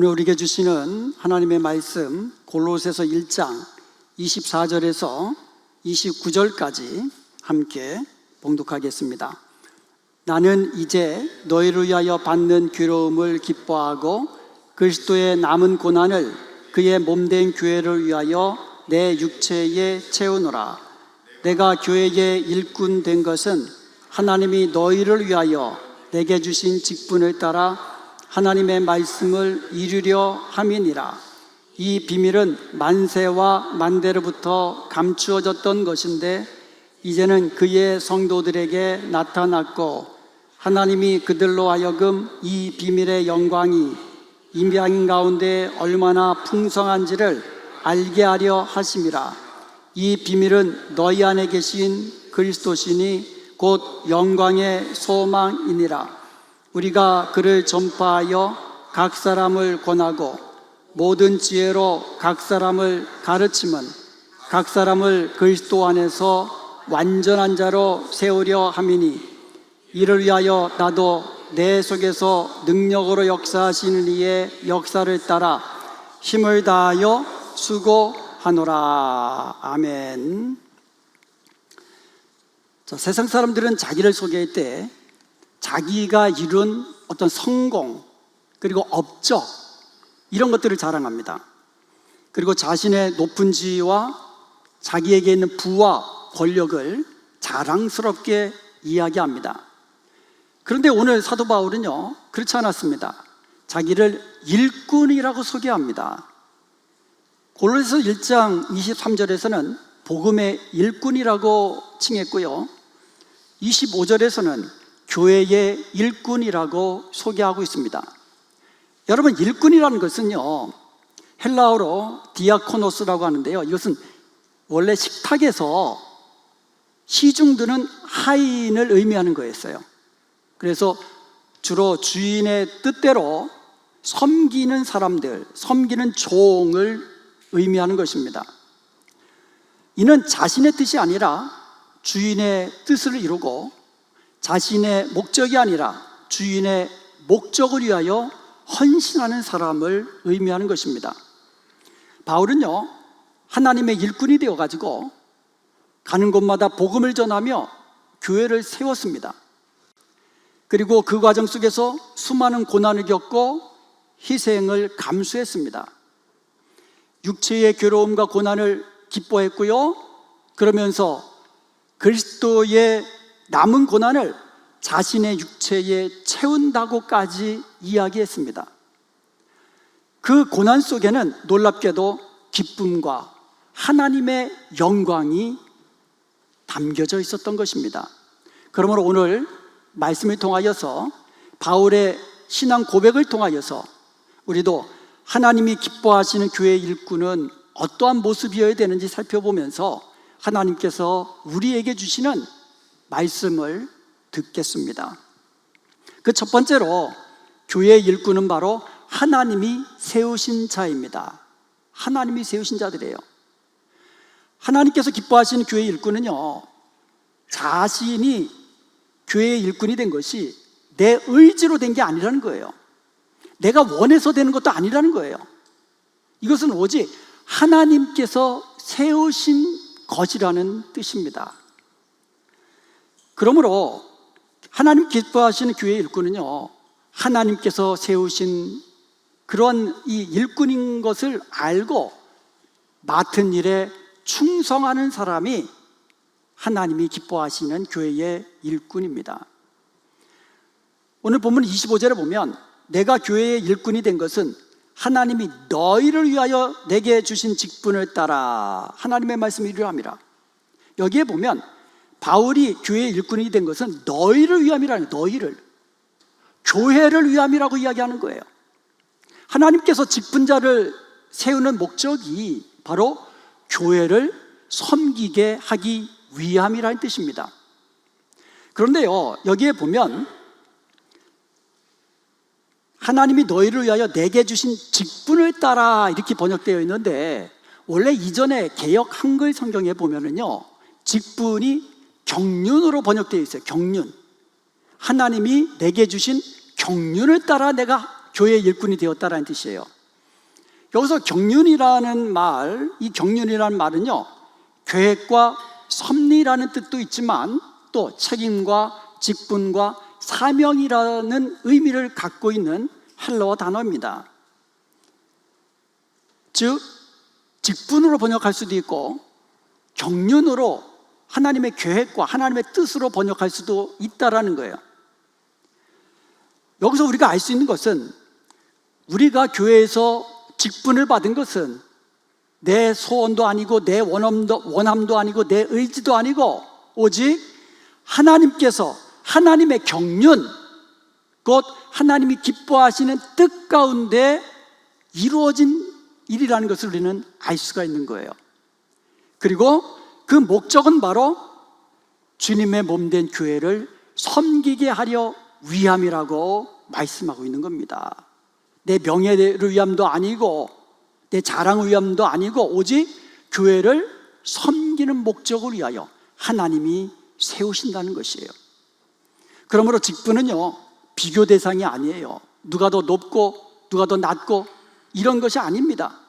오늘 우리에게 주시는 하나님의 말씀 골로새서 1장 24절에서 29절까지 함께 봉독하겠습니다. 나는 이제 너희를 위하여 받는 괴로움을 기뻐하고 그리스도의 남은 고난을 그의 몸된 교회를 위하여 내 육체에 채우노라. 내가 교회의 일꾼 된 것은 하나님이 너희를 위하여 내게 주신 직분을 따라 하나님의 말씀을 이루려 함이니라. 이 비밀은 만세와 만대로부터 감추어졌던 것인데 이제는 그의 성도들에게 나타났고 하나님이 그들로 하여금 이 비밀의 영광이 임양 가운데 얼마나 풍성한지를 알게 하려 하심이라. 이 비밀은 너희 안에 계신 그리스도시니 곧 영광의 소망이니라. 우리가 그를 전파하여 각 사람을 권하고 모든 지혜로 각 사람을 가르침은 각 사람을 그리스도 안에서 완전한 자로 세우려 함이니 이를 위하여 나도 내 속에서 능력으로 역사하시는 이의 역사를 따라 힘을 다하여 수고하노라. 아멘. 자, 세상 사람들은 자기를 소개할 때 자기가 이룬 어떤 성공 그리고 업적 이런 것들을 자랑합니다. 그리고 자신의 높은 지위와 자기에게 있는 부와 권력을 자랑스럽게 이야기합니다. 그런데 오늘 사도 바울은요, 그렇지 않았습니다. 자기를 일꾼이라고 소개합니다. 골로새서 1장 23절에서는 복음의 일꾼이라고 칭했고요, 25절에서는 교회의 일꾼이라고 소개하고 있습니다. 여러분, 일꾼이라는 것은요, 헬라어로 디아코노스라고 하는데요, 이것은 원래 식탁에서 시중드는 하인을 의미하는 거였어요. 그래서 주로 주인의 뜻대로 섬기는 사람들, 섬기는 종을 의미하는 것입니다. 이는 자신의 뜻이 아니라 주인의 뜻을 이루고 자신의 목적이 아니라 주인의 목적을 위하여 헌신하는 사람을 의미하는 것입니다. 바울은요, 하나님의 일꾼이 되어가지고 가는 곳마다 복음을 전하며 교회를 세웠습니다. 그리고 그 과정 속에서 수많은 고난을 겪고 희생을 감수했습니다. 육체의 괴로움과 고난을 기뻐했고요, 그러면서 그리스도의 남은 고난을 자신의 육체에 채운다고까지 이야기했습니다. 그 고난 속에는 놀랍게도 기쁨과 하나님의 영광이 담겨져 있었던 것입니다. 그러므로 오늘 말씀을 통하여서 바울의 신앙 고백을 통하여서 우리도 하나님이 기뻐하시는 교회의 일꾼은 어떠한 모습이어야 되는지 살펴보면서 하나님께서 우리에게 주시는 말씀을 듣겠습니다. 그 첫 번째로 교회의 일꾼은 바로 하나님이 세우신 자입니다. 하나님이 세우신 자들이에요. 하나님께서 기뻐하시는 교회의 일꾼은요, 자신이 교회의 일꾼이 된 것이 내 의지로 된 게 아니라는 거예요. 내가 원해서 되는 것도 아니라는 거예요. 이것은 오직 하나님께서 세우신 것이라는 뜻입니다. 그러므로 하나님 기뻐하시는 교회의 일꾼은요, 하나님께서 세우신 그런 이 일꾼인 것을 알고 맡은 일에 충성하는 사람이 하나님이 기뻐하시는 교회의 일꾼입니다. 오늘 본문 25절에 보면 내가 교회의 일꾼이 된 것은 하나님이 너희를 위하여 내게 주신 직분을 따라 하나님의 말씀을 이루려 함이라. 여기에 보면 바울이 교회의 일꾼이 된 것은 너희를 위함이라는, 너희를, 교회를 위함이라고 이야기하는 거예요. 하나님께서 직분자를 세우는 목적이 바로 교회를 섬기게 하기 위함이라는 뜻입니다. 그런데요, 여기에 보면 하나님이 너희를 위하여 내게 주신 직분을 따라 이렇게 번역되어 있는데, 원래 이전에 개역 한글 성경에 보면은요, 직분이 경륜으로 번역되어 있어요. 경륜. 하나님이 내게 주신 경륜을 따라 내가 교회의 일꾼이 되었다라는 뜻이에요. 여기서 경륜이라는 말, 이 경륜이라는 말은요, 계획과 섭리라는 뜻도 있지만 또 책임과 직분과 사명이라는 의미를 갖고 있는 헬라어 단어입니다. 즉, 직분으로 번역할 수도 있고 경륜으로 하나님의 계획과 하나님의 뜻으로 번역할 수도 있다라는 거예요. 여기서 우리가 알 수 있는 것은, 우리가 교회에서 직분을 받은 것은 내 소원도 아니고 내 원함도 아니고 내 의지도 아니고 오직 하나님께서 하나님의 경륜, 곧 하나님이 기뻐하시는 뜻 가운데 이루어진 일이라는 것을 우리는 알 수가 있는 거예요. 그리고 그 목적은 바로 주님의 몸된 교회를 섬기게 하려 위함이라고 말씀하고 있는 겁니다. 내 명예를 위함도 아니고 내 자랑을 위함도 아니고 오직 교회를 섬기는 목적을 위하여 하나님이 세우신다는 것이에요. 그러므로 직분은요, 비교 대상이 아니에요. 누가 더 높고 누가 더 낮고 이런 것이 아닙니다.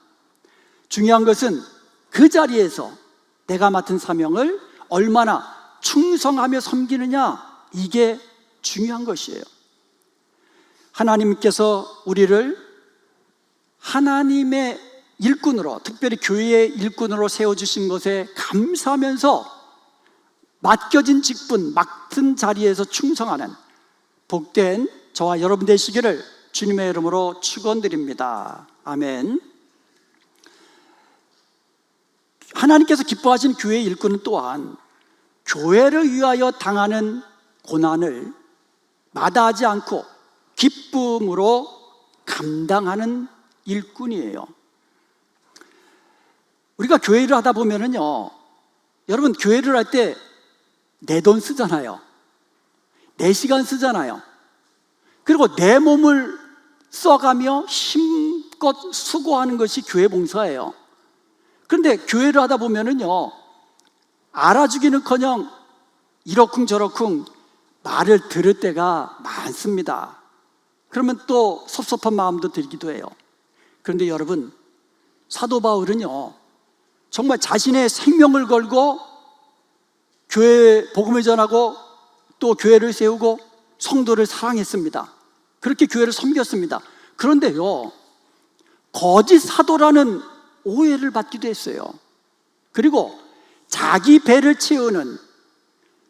중요한 것은 그 자리에서 내가 맡은 사명을 얼마나 충성하며 섬기느냐, 이게 중요한 것이에요. 하나님께서 우리를 하나님의 일꾼으로, 특별히 교회의 일꾼으로 세워주신 것에 감사하면서 맡겨진 직분, 맡은 자리에서 충성하는 복된 저와 여러분 되시기를 주님의 이름으로 축원드립니다. 아멘. 하나님께서 기뻐하시는 교회의 일꾼은 또한 교회를 위하여 당하는 고난을 마다하지 않고 기쁨으로 감당하는 일꾼이에요. 우리가 교회를 하다 보면은요, 여러분, 교회를 할 때 내 돈 쓰잖아요. 내 시간 쓰잖아요. 그리고 내 몸을 써가며 힘껏 수고하는 것이 교회 봉사예요. 그런데 교회를 하다 보면은요, 알아주기는커녕 이러쿵저러쿵 말을 들을 때가 많습니다. 그러면 또 섭섭한 마음도 들기도 해요. 그런데 여러분, 사도 바울은요, 정말 자신의 생명을 걸고 교회에 복음을 전하고 또 교회를 세우고 성도를 사랑했습니다. 그렇게 교회를 섬겼습니다. 그런데요, 거짓 사도라는 오해를 받기도 했어요. 그리고 자기 배를 채우는,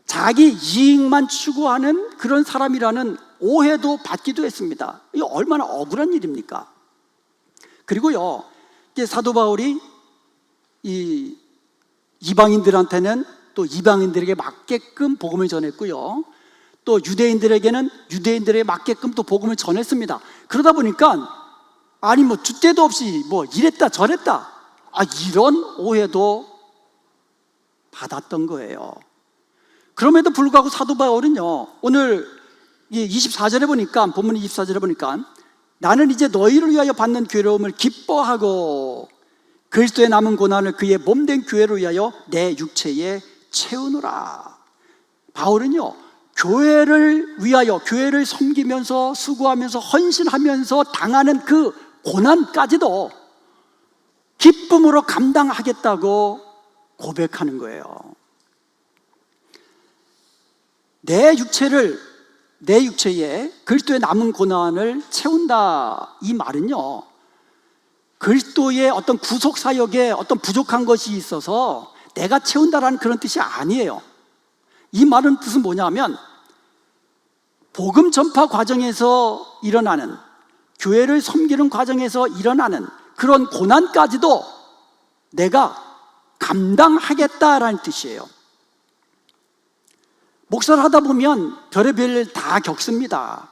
자기 이익만 추구하는 그런 사람이라는 오해도 받기도 했습니다. 이게 얼마나 억울한 일입니까? 그리고요, 사도 바울이 이 이방인들한테는 또 이방인들에게 맞게끔 복음을 전했고요, 또 유대인들에게는 유대인들에게 맞게끔 또 복음을 전했습니다. 그러다 보니까 아니 뭐 줏대도 없이 뭐 이랬다 저랬다, 이런 오해도 받았던 거예요. 그럼에도 불구하고 사도 바울은요, 오늘 24절에 보니까, 본문 24절에 보니까, 나는 이제 너희를 위하여 받는 괴로움을 기뻐하고 그리스도의 남은 고난을 그의 몸된 교회를 위하여 내 육체에 채우노라. 바울은요, 교회를 위하여, 교회를 섬기면서 수고하면서 헌신하면서 당하는 그 고난까지도 기쁨으로 감당하겠다고 고백하는 거예요. 내 육체에 그리스도의 남은 고난을 채운다, 이 말은요, 그리스도의 어떤 구속 사역에 어떤 부족한 것이 있어서 내가 채운다라는 그런 뜻이 아니에요. 이 말은 뜻은 뭐냐면, 복음 전파 과정에서 일어나는, 교회를 섬기는 과정에서 일어나는 그런 고난까지도 내가 감당하겠다라는 뜻이에요. 목사를 하다 보면 별의별 일 다 겪습니다.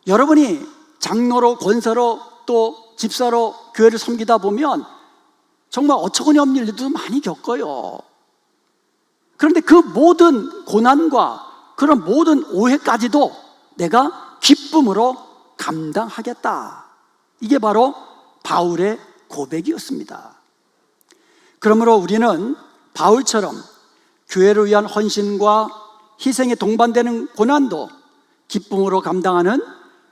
여러분이 장로로, 권사로, 또 집사로 교회를 섬기다 보면 정말 어처구니 없는 일들도 많이 겪어요. 그런데 그 모든 고난과 그런 모든 오해까지도 내가 기쁨으로 감당하겠다, 이게 바로 바울의 고백이었습니다. 그러므로 우리는 바울처럼 교회를 위한 헌신과 희생에 동반되는 고난도 기쁨으로 감당하는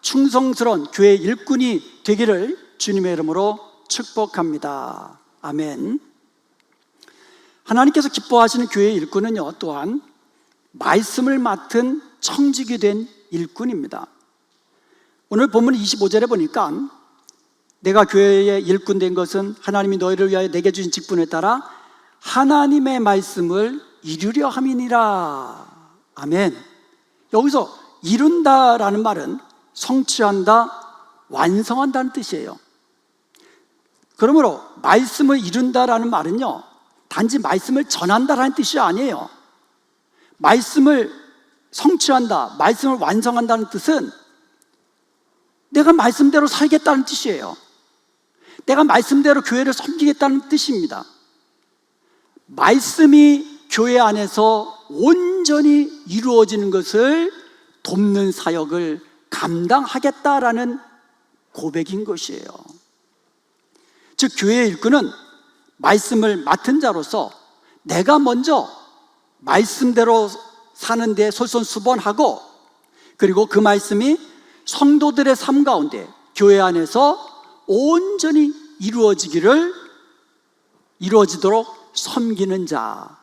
충성스러운 교회 일꾼이 되기를 주님의 이름으로 축복합니다. 아멘. 하나님께서 기뻐하시는 교회의 일꾼은요, 또한 말씀을 맡은 청직이 된 일꾼입니다. 오늘 본문 25절에 보니까 내가 교회의 일꾼 된 것은 하나님이 너희를 위하여 내게 주신 직분에 따라 하나님의 말씀을 이루려 함이니라. 아멘. 여기서 이룬다라는 말은 성취한다, 완성한다는 뜻이에요. 그러므로 말씀을 이룬다라는 말은요, 단지 말씀을 전한다라는 뜻이 아니에요. 말씀을 성취한다, 말씀을 완성한다는 뜻은 내가 말씀대로 살겠다는 뜻이에요. 내가 말씀대로 교회를 섬기겠다는 뜻입니다. 말씀이 교회 안에서 온전히 이루어지는 것을 돕는 사역을 감당하겠다라는 고백인 것이에요. 즉, 교회의 일꾼은 말씀을 맡은 자로서 내가 먼저 말씀대로 사는 데 솔선수범하고, 그리고 그 말씀이 성도들의 삶 가운데 교회 안에서 온전히 이루어지도록 섬기는 자,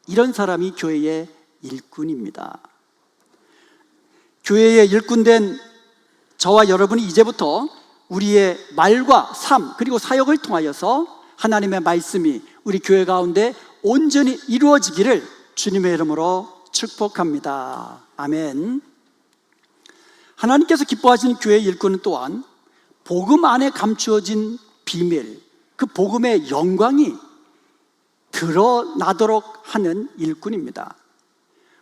이런 사람이 교회의 일꾼입니다. 교회의 일꾼된 저와 여러분이 이제부터 우리의 말과 삶 그리고 사역을 통하여서 하나님의 말씀이 우리 교회 가운데 온전히 이루어지기를 주님의 이름으로 축복합니다. 아멘. 하나님께서 기뻐하시는 교회의 일꾼은 또한 복음 안에 감추어진 비밀, 그 복음의 영광이 드러나도록 하는 일꾼입니다.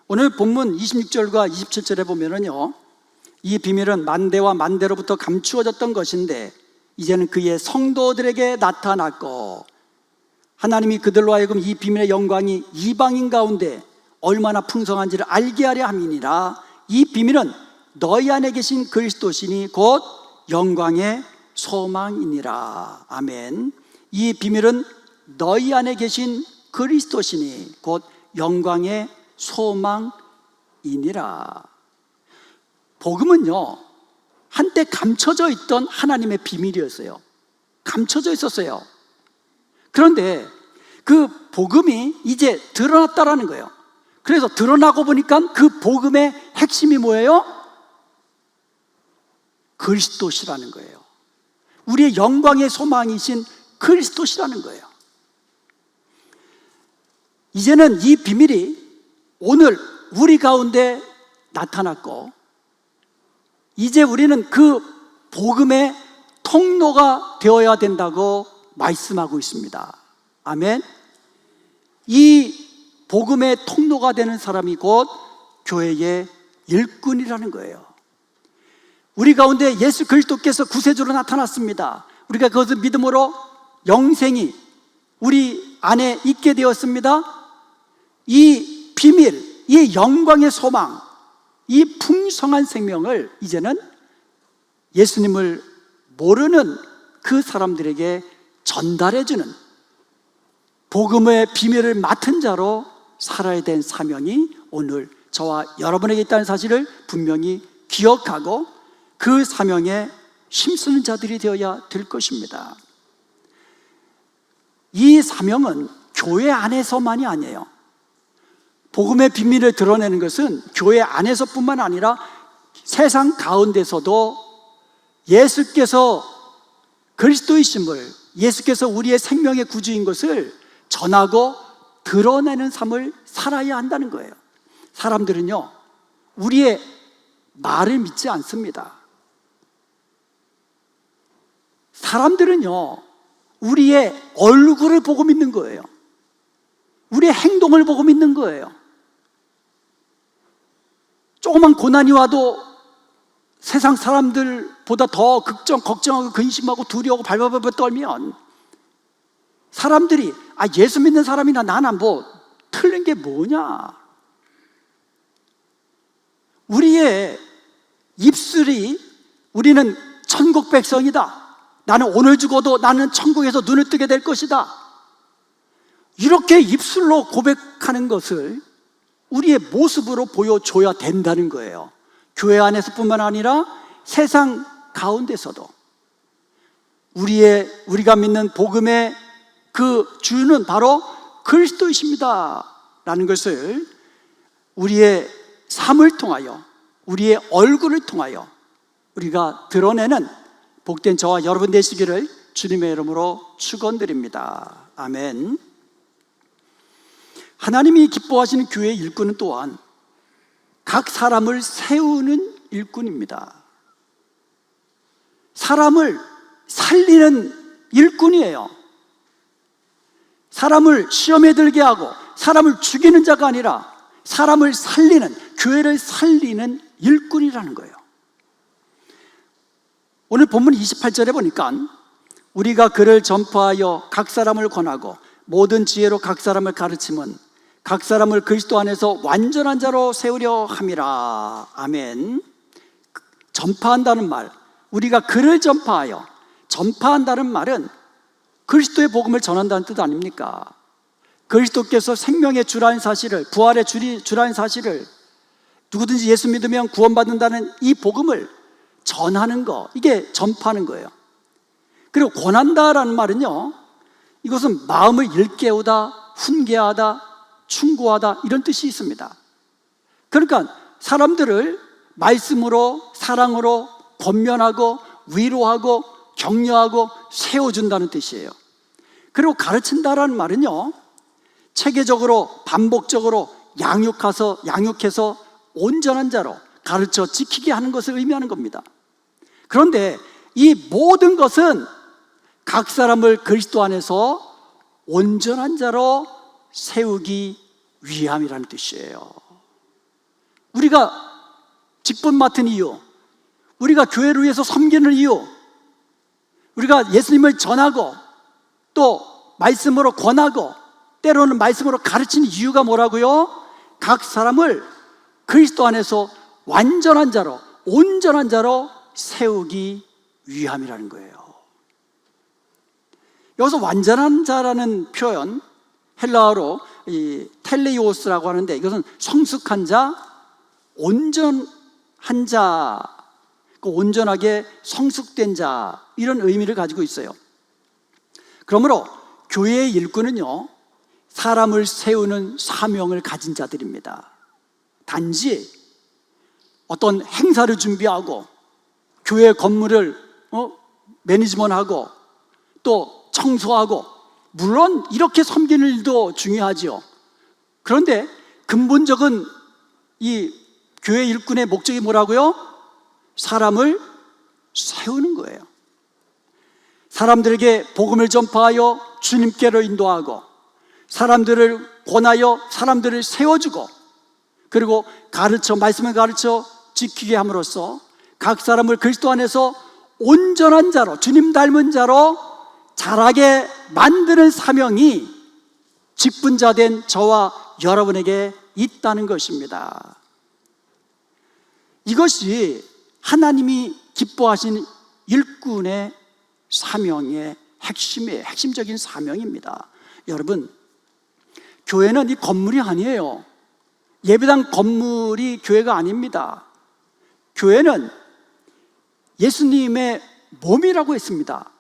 오늘 본문 26절과 27절에 보면은요, 이 비밀은 만대와 만대로부터 감추어졌던 것인데 이제는 그의 성도들에게 나타났고, 하나님이 그들로 하여금 이 비밀의 영광이 이방인 가운데 얼마나 풍성한지를 알게 하려 함이니라. 이 비밀은 너희 안에 계신 그리스도시니 곧 영광의 소망이니라. 아멘. 이 비밀은 너희 안에 계신 그리스도시니 곧 영광의 소망이니라. 복음은요, 한때 감춰져 있던 하나님의 비밀이었어요. 감춰져 있었어요. 그런데 그 복음이 이제 드러났다라는 거예요. 그래서 드러나고 보니까 그 복음의 핵심이 뭐예요? 그리스도시라는 거예요. 우리의 영광의 소망이신 그리스도시라는 거예요. 이제는 이 비밀이 오늘 우리 가운데 나타났고, 이제 우리는 그 복음의 통로가 되어야 된다고 말씀하고 있습니다. 아멘. 이 복음의 통로가 되는 사람이 곧 교회의 일꾼이라는 거예요. 우리 가운데 예수 그리스도께서 구세주로 나타났습니다. 우리가 그것을 믿음으로 영생이 우리 안에 있게 되었습니다. 이 비밀, 이 영광의 소망, 이 풍성한 생명을 이제는 예수님을 모르는 그 사람들에게 전달해주는 복음의 비밀을 맡은 자로 살아야 된 사명이 오늘 저와 여러분에게 있다는 사실을 분명히 기억하고 그 사명에 힘쓰는 자들이 되어야 될 것입니다. 이 사명은 교회 안에서만이 아니에요. 복음의 비밀을 드러내는 것은 교회 안에서뿐만 아니라 세상 가운데서도 예수께서 그리스도이심을, 예수께서 우리의 생명의 구주인 것을 전하고 드러내는 삶을 살아야 한다는 거예요. 사람들은요, 우리의 말을 믿지 않습니다. 사람들은요, 우리의 얼굴을 보고 믿는 거예요. 우리의 행동을 보고 믿는 거예요. 조그만 고난이 와도 세상 사람들보다 더 걱정하고 근심하고 두려워하고 발발발 떨면 사람들이 예수 믿는 사람이나 나나 뭐 틀린 게 뭐냐. 우리의 입술이 우리는 천국 백성이다, 나는 오늘 죽어도 나는 천국에서 눈을 뜨게 될 것이다, 이렇게 입술로 고백하는 것을 우리의 모습으로 보여줘야 된다는 거예요. 교회 안에서뿐만 아니라 세상 가운데서도. 우리가 믿는 복음의 그 주는 바로 그리스도이십니다 라는 것을 우리의 삶을 통하여, 우리의 얼굴을 통하여 우리가 드러내는 복된 저와 여러분 되시기를 주님의 이름으로 축원드립니다. 아멘. 하나님이 기뻐하시는 교회의 일꾼은 또한 각 사람을 세우는 일꾼입니다. 사람을 살리는 일꾼이에요. 사람을 시험에 들게 하고 사람을 죽이는 자가 아니라 사람을 살리는, 교회를 살리는 일꾼이라는 거예요. 오늘 본문 28절에 보니까 우리가 그를 전파하여 각 사람을 권하고 모든 지혜로 각 사람을 가르침은 각 사람을 그리스도 안에서 완전한 자로 세우려 함이라. 아멘. 전파한다는 말, 우리가 그를 전파하여, 전파한다는 말은 그리스도의 복음을 전한다는 뜻 아닙니까? 그리스도께서 생명의 주라는 사실을, 부활의 주라는 사실을, 누구든지 예수 믿으면 구원받는다는 이 복음을 전하는 거, 이게 전파하는 거예요. 그리고 권한다라는 말은요, 이것은 마음을 일깨우다, 훈계하다, 충고하다 이런 뜻이 있습니다. 그러니까 사람들을 말씀으로, 사랑으로 권면하고 위로하고 격려하고 세워준다는 뜻이에요. 그리고 가르친다라는 말은요, 체계적으로 반복적으로 양육해서 온전한 자로 가르쳐 지키게 하는 것을 의미하는 겁니다. 그런데 이 모든 것은 각 사람을 그리스도 안에서 온전한 자로 세우기 위함이라는 뜻이에요. 우리가 직분 맡은 이유, 우리가 교회를 위해서 섬기는 이유, 우리가 예수님을 전하고 또 말씀으로 권하고 때로는 말씀으로 가르치는 이유가 뭐라고요? 각 사람을 그리스도 안에서 완전한 자로, 온전한 자로 세우기 위함이라는 거예요. 여기서 완전한 자라는 표현, 헬라어로 텔레이오스라고 하는데 이것은 성숙한 자, 온전한 자, 온전하게 성숙된 자, 이런 의미를 가지고 있어요. 그러므로 교회의 일꾼은요, 사람을 세우는 사명을 가진 자들입니다. 단지 어떤 행사를 준비하고 교회 건물을 매니지먼트하고 또 청소하고, 물론 이렇게 섬기는 일도 중요하죠. 그런데 근본적인 이 교회 일꾼의 목적이 뭐라고요? 사람을 세우는 거예요. 사람들에게 복음을 전파하여 주님께로 인도하고, 사람들을 권하여 사람들을 세워주고, 그리고 말씀을 가르쳐 지키게 함으로써 각 사람을 그리스도 안에서 온전한 자로, 주님 닮은 자로 자라게 만드는 사명이 직분자 된 저와 여러분에게 있다는 것입니다. 이것이 하나님이 기뻐하신 일꾼의 사명의 핵심이에요. 핵심적인 사명입니다. 여러분, 교회는 이 건물이 아니에요. 예배당 건물이 교회가 아닙니다. 교회는 예수님의 몸이라고 했습니다.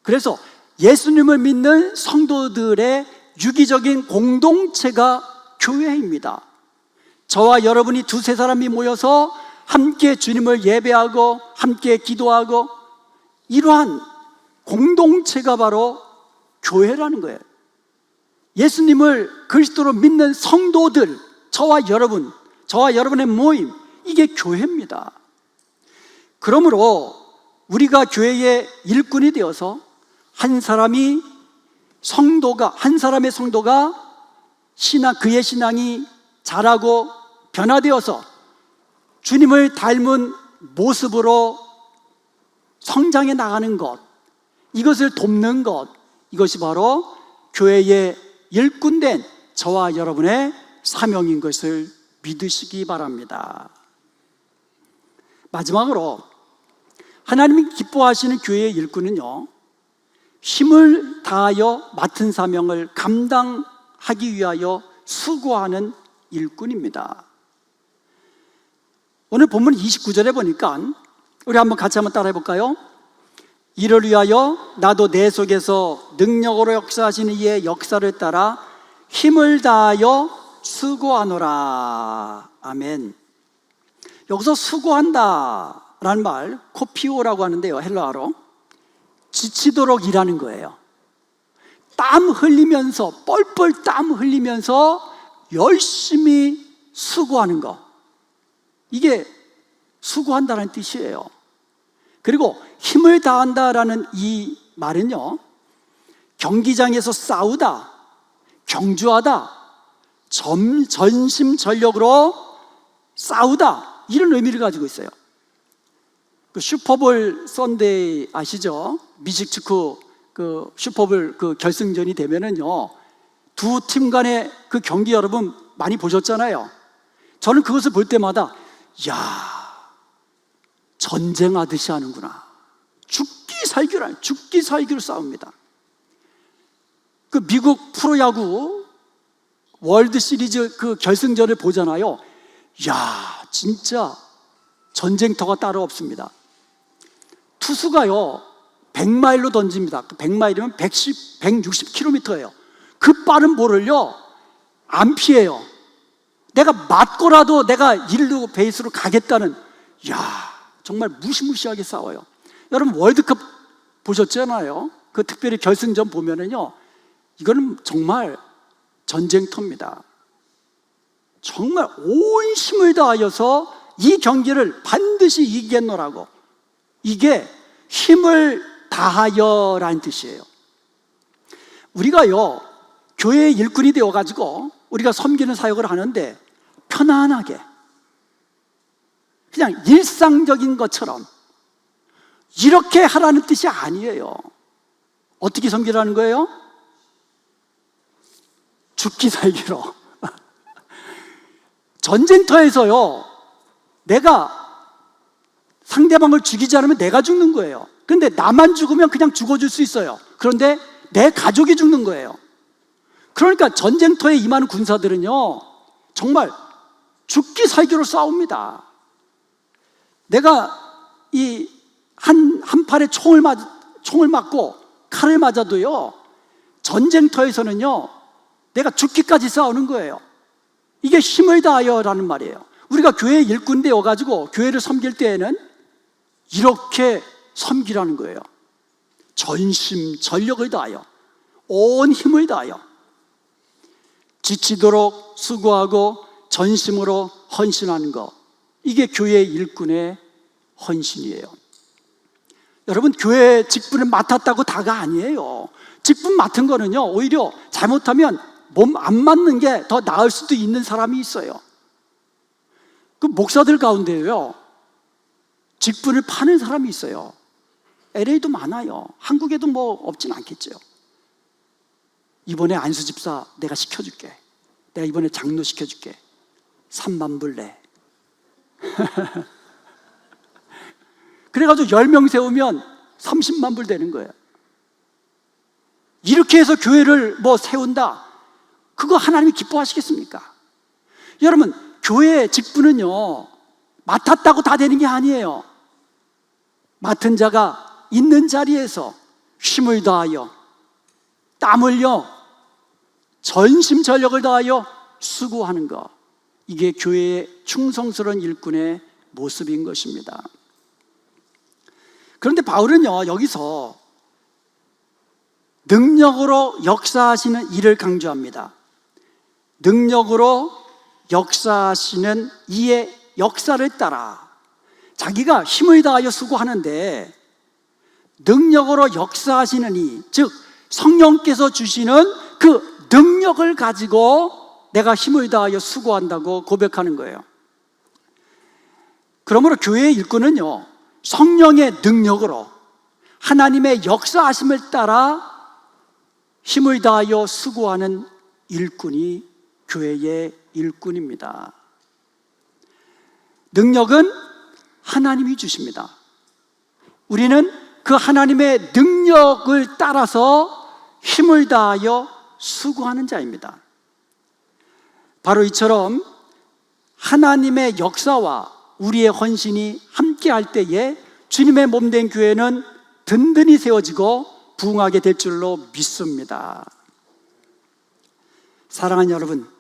그래서 예수님을 믿는 성도들의 유기적인 공동체가 교회입니다. 저와 여러분이 두세 사람이 모여서 함께 주님을 예배하고 함께 기도하고, 이러한 공동체가 바로 교회라는 거예요. 예수님을 그리스도로 믿는 성도들, 저와 여러분의 모임, 이게 교회입니다. 그러므로 우리가 교회의 일꾼이 되어서 한 사람의 성도가 그의 신앙이 자라고 변화되어서 주님을 닮은 모습으로 성장해 나가는 것, 이것을 돕는 것, 이것이 바로 교회의 일꾼된 저와 여러분의 사명인 것을 믿으시기 바랍니다. 마지막으로 하나님이 기뻐하시는 교회의 일꾼은요, 힘을 다하여 맡은 사명을 감당하기 위하여 수고하는 일꾼입니다. 오늘 본문 29절에 보니까 우리 같이 한번 따라해 볼까요? 이를 위하여 나도 내 속에서 능력으로 역사하시는 이의 역사를 따라 힘을 다하여 수고하노라. 아멘. 여기서 수고한다 라는 말, 코피오라고 하는데요, 헬라어로 지치도록 일하는 거예요. 땀 흘리면서, 뻘뻘 땀 흘리면서 열심히 수고하는 거, 이게 수고한다는 뜻이에요. 그리고 힘을 다한다라는 이 말은요, 경기장에서 싸우다, 경주하다, 전심전력으로 싸우다, 이런 의미를 가지고 있어요. 그 슈퍼볼 선데이 아시죠? 미식 축구 그 슈퍼볼 그 결승전이 되면은요, 두 팀 간의 그 경기 여러분 많이 보셨잖아요. 저는 그것을 볼 때마다 야, 전쟁하듯이 하는구나. 죽기 살기로 싸웁니다. 그 미국 프로야구 월드 시리즈 그 결승전을 보잖아요. 야, 진짜 전쟁터가 따로 없습니다. 투수가요 100마일로 던집니다. 100마일이면 160km예요. 그 빠른 볼을요 안 피해요. 내가 맞고라도 내가 1루 베이스로 가겠다는, 야, 정말 무시무시하게 싸워요. 여러분 월드컵 보셨잖아요. 그 특별히 결승전 보면은요, 이거는 정말 전쟁터입니다. 정말 온 힘을 다하여서 이 경기를 반드시 이기겠노라고, 이게 힘을 다하여라는 뜻이에요. 우리가요 교회의 일꾼이 되어가지고 우리가 섬기는 사역을 하는데 편안하게 그냥 일상적인 것처럼 이렇게 하라는 뜻이 아니에요. 어떻게 섬기라는 거예요? 죽기 살기로. 전쟁터에서요 내가 상대방을 죽이지 않으면 내가 죽는 거예요. 그런데 나만 죽으면 그냥 죽어줄 수 있어요. 그런데 내 가족이 죽는 거예요. 그러니까 전쟁터에 임하는 군사들은요 정말 죽기 살기로 싸웁니다. 내가 이 한 팔에 총을 맞고 칼을 맞아도요, 전쟁터에서는요 내가 죽기까지 싸우는 거예요. 이게 힘을 다하여라는 말이에요. 우리가 교회 일꾼 되어가지고 교회를 섬길 때에는 이렇게 섬기라는 거예요. 전심 전력을 다하여, 온 힘을 다하여, 지치도록 수고하고 전심으로 헌신하는 것, 이게 교회 일꾼의 헌신이에요. 여러분, 교회 직분을 맡았다고 다가 아니에요. 직분 맡은 거는요 오히려 잘못하면 몸 안 맞는 게 더 나을 수도 있는 사람이 있어요. 그 목사들 가운데요 직분을 파는 사람이 있어요. LA도 많아요. 한국에도 뭐 없진 않겠죠. 이번에 안수 집사 내가 시켜줄게. 내가 이번에 장로 시켜줄게. 3만 불 내. 그래가지고 10명 세우면 30만 불 되는 거예요. 이렇게 해서 교회를 뭐 세운다, 그거 하나님이 기뻐하시겠습니까? 여러분, 교회 직분은요 맡았다고 다 되는 게 아니에요. 맡은 자가 있는 자리에서 힘을 다하여, 땀 흘려, 전심전력을 다하여 수고하는 것, 이게 교회의 충성스러운 일꾼의 모습인 것입니다. 그런데 바울은요 여기서 능력으로 역사하시는 일을 강조합니다. 능력으로 역사하시는 이의 역사를 따라, 자기가 힘을 다하여 수고하는데 능력으로 역사하시는 이, 즉 성령께서 주시는 그 능력을 가지고 내가 힘을 다하여 수고한다고 고백하는 거예요. 그러므로 교회의 일꾼은요 성령의 능력으로 하나님의 역사하심을 따라 힘을 다하여 수고하는 일꾼이 교회의 일꾼입니다. 능력은 하나님이 주십니다. 우리는 그 하나님의 능력을 따라서 힘을 다하여 수고하는 자입니다. 바로 이처럼 하나님의 역사와 우리의 헌신이 함께할 때에 주님의 몸된 교회는 든든히 세워지고 부흥하게 될 줄로 믿습니다. 사랑하는 여러분,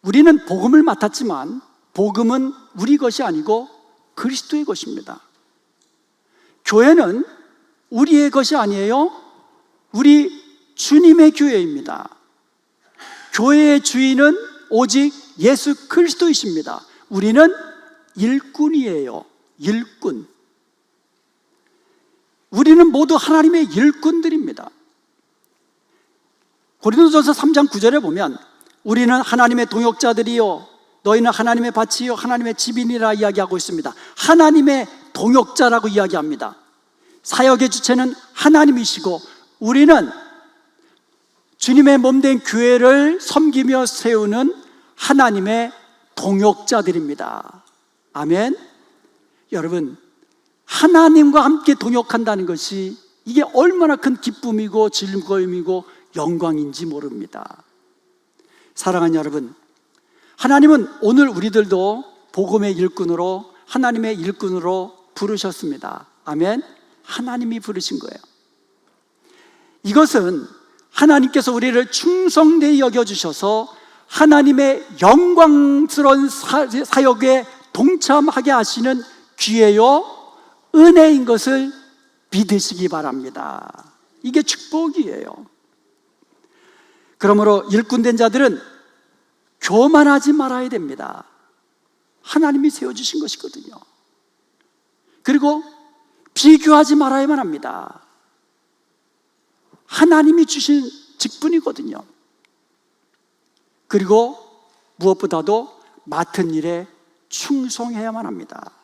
우리는 복음을 맡았지만 복음은 우리 것이 아니고 그리스도의 것입니다. 교회는 우리의 것이 아니에요. 우리 주님의 교회입니다. 교회의 주인은 오직 예수 그리스도이십니다. 우리는 일꾼이에요. 일꾼. 우리는 모두 하나님의 일꾼들입니다. 고린도전서 3장 9절에 보면 우리는 하나님의 동역자들이요 너희는 하나님의 밭이요 하나님의 집이니라 이야기하고 있습니다. 하나님의 동역자라고 이야기합니다. 사역의 주체는 하나님이시고 우리는 주님의 몸된 교회를 섬기며 세우는 하나님의 동역자들입니다. 아멘. 여러분, 하나님과 함께 동역한다는 것이 이게 얼마나 큰 기쁨이고 즐거움이고 영광인지 모릅니다. 사랑하는 여러분, 하나님은 오늘 우리들도 복음의 일꾼으로 하나님의 일꾼으로 부르셨습니다. 아멘. 하나님이 부르신 거예요. 이것은 하나님께서 우리를 충성되이 여겨주셔서 하나님의 영광스러운 사역에 동참하게 하시는 기회요 은혜인 것을 믿으시기 바랍니다. 이게 축복이에요. 그러므로 일꾼된 자들은 교만하지 말아야 됩니다. 하나님이 세워주신 것이거든요. 그리고 비교하지 말아야만 합니다. 하나님이 주신 직분이거든요. 그리고 무엇보다도 맡은 일에 충성해야만 합니다.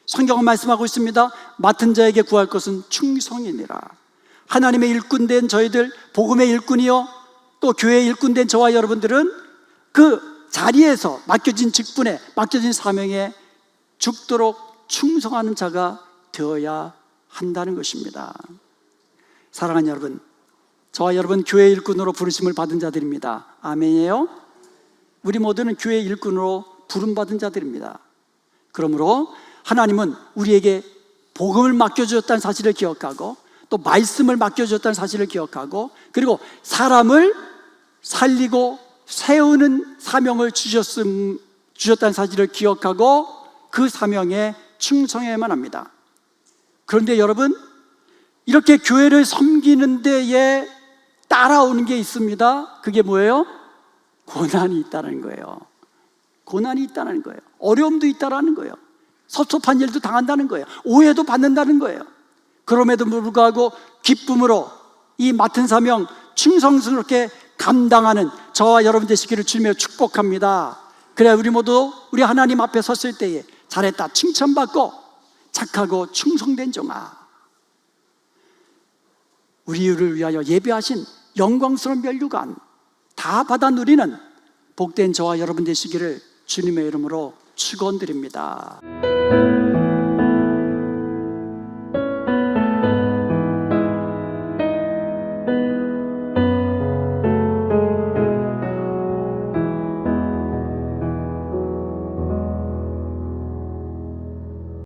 성경은 말씀하고 있습니다. 맡은 자에게 구할 것은 충성이니라. 하나님의 일꾼된 저희들, 복음의 일꾼이요 또 교회의 일꾼된 저와 여러분들은 그 자리에서 맡겨진 직분에, 맡겨진 사명에 죽도록 충성하는 자가 되어야 한다는 것입니다. 사랑하는 여러분, 저와 여러분 교회 일꾼으로 부르심을 받은 자들입니다. 아멘이에요? 우리 모두는 교회 일꾼으로 부름받은 자들입니다. 그러므로 하나님은 우리에게 복음을 맡겨주셨다는 사실을 기억하고 또 말씀을 맡겨주셨다는 사실을 기억하고 그리고 사람을 살리고 세우는 사명을 주셨다는 사실을 기억하고 그 사명에 충성해야만 합니다. 그런데 여러분, 이렇게 교회를 섬기는 데에 따라오는 게 있습니다. 그게 뭐예요? 고난이 있다는 거예요. 고난이 있다는 거예요. 어려움도 있다는 거예요. 섭섭한 일도 당한다는 거예요. 오해도 받는다는 거예요. 그럼에도 불구하고 기쁨으로 이 맡은 사명 충성스럽게 감당하는 저와 여러분 되시기를 주님의 축복합니다. 그래야 우리 모두 우리 하나님 앞에 섰을 때에 잘했다 칭찬받고 착하고 충성된 종아, 우리를 위하여 예비하신 영광스러운 멸류관 다 받아 누리는 복된 저와 여러분 되시기를 주님의 이름으로 축원드립니다.